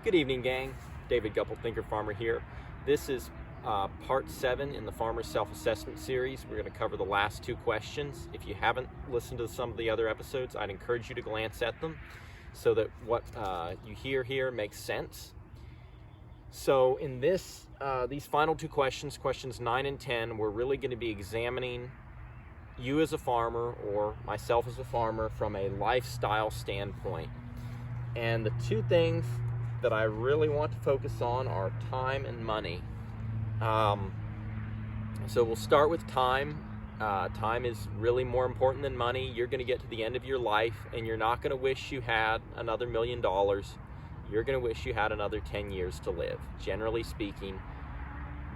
Good evening, gang. David Guppel, Thinker Farmer here. This is part 7 in the Farmer Self-Assessment series. We're going to cover the last 2 questions. If you haven't listened to some of the other episodes, I'd encourage you to glance at them so that what you hear here makes sense. So in these final 2 questions, questions 9 and 10, we're really going to be examining you as a farmer or myself as a farmer from a lifestyle standpoint. And the 2 things that I really want to focus on are time and money. So we'll start with time. Time is really more important than money. You're going to get to the end of your life and you're not going to wish you had another $1 million. You're going to wish you had another 10 years to live. Generally speaking,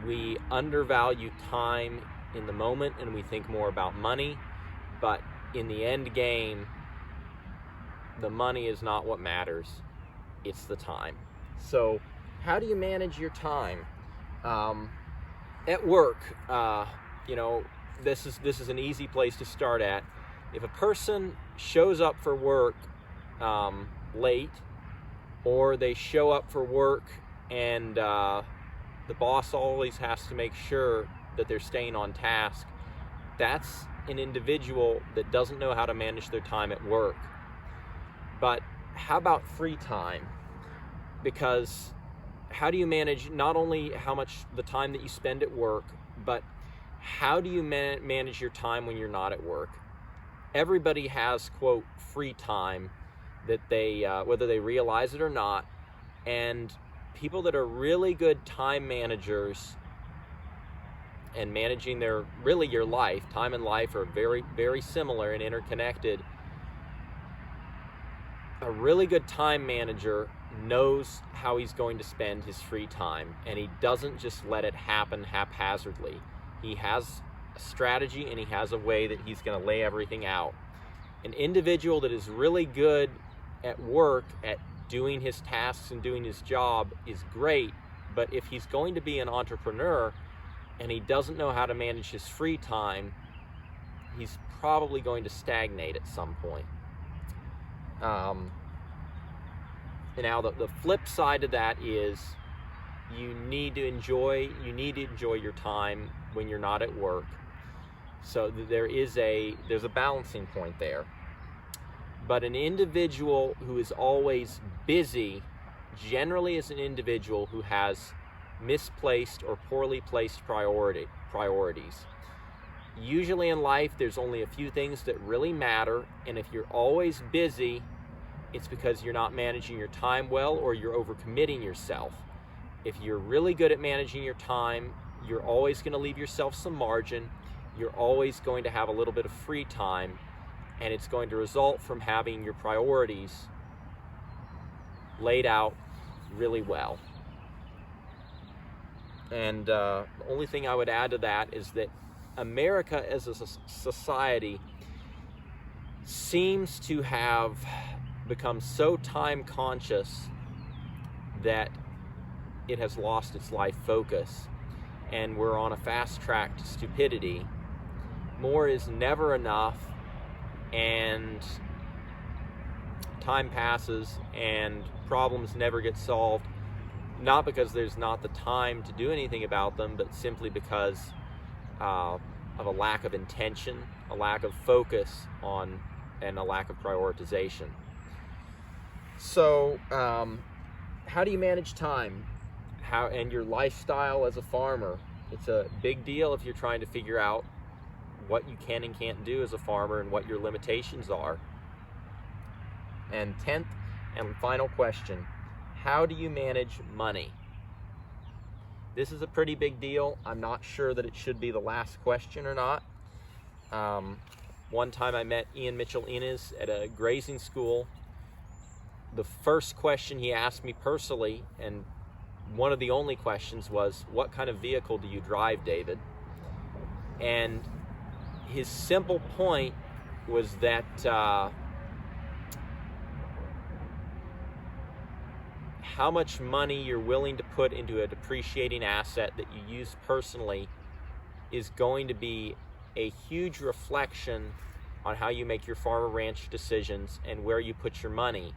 we undervalue time in the moment and we think more about money, but in the end game, the money is not what matters. It's the time. So how do you manage your time? At work, this is an easy place to start at. If a person shows up for work late, or they show up for work and the boss always has to make sure that they're staying on task, that's an individual that doesn't know how to manage their time at work. But how about free time? Because how do you manage not only how much the time that you spend at work, but how do you manage your time when you're not at work? Everybody has, quote, free time that they, whether they realize it or not, and people that are really good time managers and managing your life, time and life are very, very similar and interconnected. A really good time manager knows how he's going to spend his free time, and he doesn't just let it happen haphazardly. He has a strategy and he has a way that he's going to lay everything out. An individual that is really good at work, at doing his tasks and doing his job is great, but if he's going to be an entrepreneur and he doesn't know how to manage his free time, he's probably going to stagnate at some point. Now the flip side of that is you need to enjoy your time when you're not at work. So there's a balancing point there. But an individual who is always busy generally is an individual who has misplaced or poorly placed priorities. Usually in life, there's only a few things that really matter, and if you're always busy, it's because you're not managing your time well or you're overcommitting yourself. If you're really good at managing your time, you're always going to leave yourself some margin. You're always going to have a little bit of free time, and it's going to result from having your priorities laid out really well. And the only thing I would add to that is that America as a society seems to have become so time conscious that it has lost its life focus, and we're on a fast track to stupidity. More is never enough, and time passes and problems never get solved, not because there's not the time to do anything about them, but simply because of a lack of intention, a lack of focus on, and a lack of prioritization. So how do you manage time? And your lifestyle as a farmer? It's a big deal if you're trying to figure out what you can and can't do as a farmer and what your limitations are. And 10th and final question, how do you manage money? This is a pretty big deal. I'm not sure that it should be the last question or not. One time I met Ian Mitchell Innes at a grazing school. The first question he asked me personally, and one of the only questions, was, what kind of vehicle do you drive, David? And his simple point was that how much money you're willing to put into a depreciating asset that you use personally is going to be a huge reflection on how you make your farm or ranch decisions and where you put your money.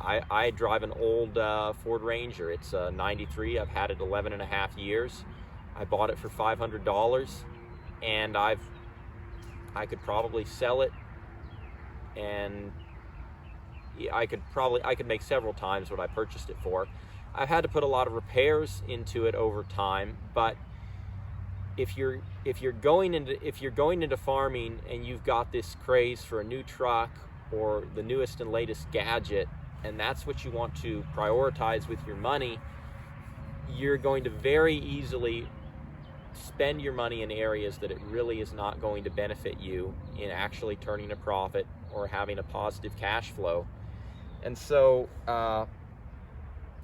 I drive an old Ford Ranger. It's a 93. I've had it 11 and a half years. I bought it for $500, and I could probably sell it, and I could make several times what I purchased it for. I've had to put a lot of repairs into it over time, but if you're going into farming and you've got this craze for a new truck or the newest and latest gadget, and that's what you want to prioritize with your money, you're going to very easily spend your money in areas that it really is not going to benefit you in actually turning a profit or having a positive cash flow. And so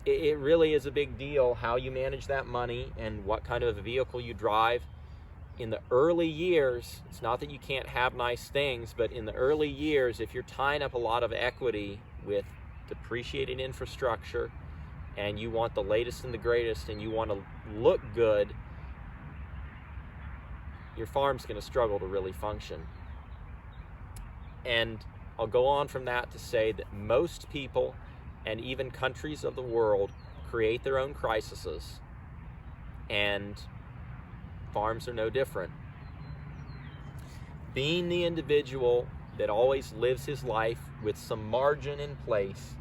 it really is a big deal how you manage that money and what kind of a vehicle you drive. In the early years, it's not that you can't have nice things, but in the early years, if you're tying up a lot of equity with depreciating infrastructure and you want the latest and the greatest and you want to look good, your farm's going to struggle to really function. And I'll go on from that to say that most people and even countries of the world create their own crises, and farms are no different. Being the individual that always lives his life with some margin in place,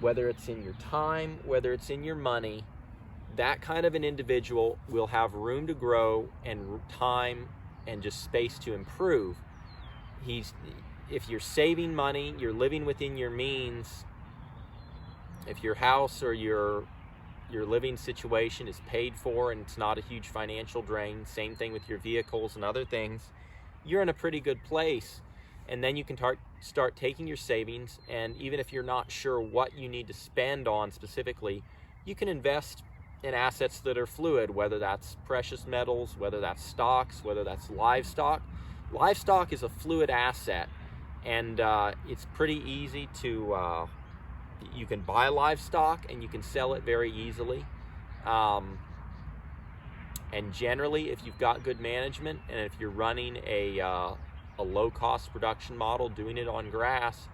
whether it's in your time, whether it's in your money, that kind of an individual will have room to grow and time and just space to improve. If you're saving money, you're living within your means. If your house or your living situation is paid for and it's not a huge financial drain, same thing with your vehicles and other things, you're in a pretty good place. And then you can start taking your savings, and even if you're not sure what you need to spend on specifically, you can invest in assets that are fluid, whether that's precious metals, whether that's stocks, whether that's livestock. Livestock is a fluid asset, and it's pretty easy to you can buy livestock and you can sell it very easily. And generally, if you've got good management and if you're running a low-cost production model, doing it on grass,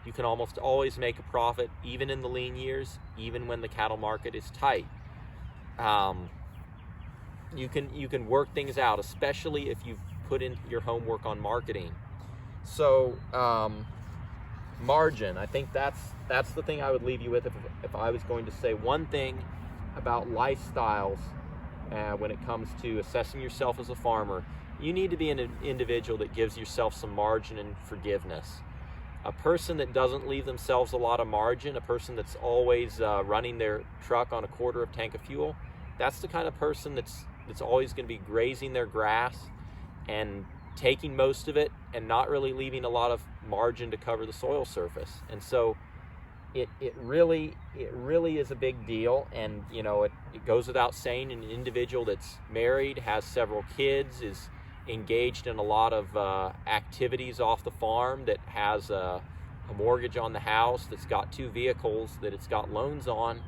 you can almost always make a profit, even in the lean years, even when the cattle market is tight. You can work things out, especially if you've put in your homework on marketing. So margin, I think that's the thing I would leave you with if I was going to say one thing about lifestyles when it comes to assessing yourself as a farmer. You need to be an individual that gives yourself some margin and forgiveness. A person that doesn't leave themselves a lot of margin, a person that's always running their truck on a quarter of tank of fuel, that's the kind of person that's always going to be grazing their grass and taking most of it and not really leaving a lot of margin to cover the soil surface. And so it really is a big deal. And you know, it goes without saying, an individual that's married, has several kids, is engaged in a lot of activities off the farm, that has a mortgage on the house, that's got 2 vehicles that it's got loans on,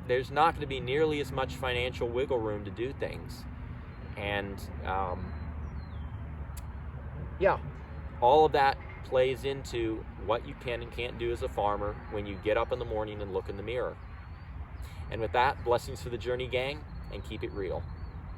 there's not going to be nearly as much financial wiggle room to do things. And all of that plays into what you can and can't do as a farmer when you get up in the morning and look in the mirror. And with that, blessings to the Journey gang, and keep it real.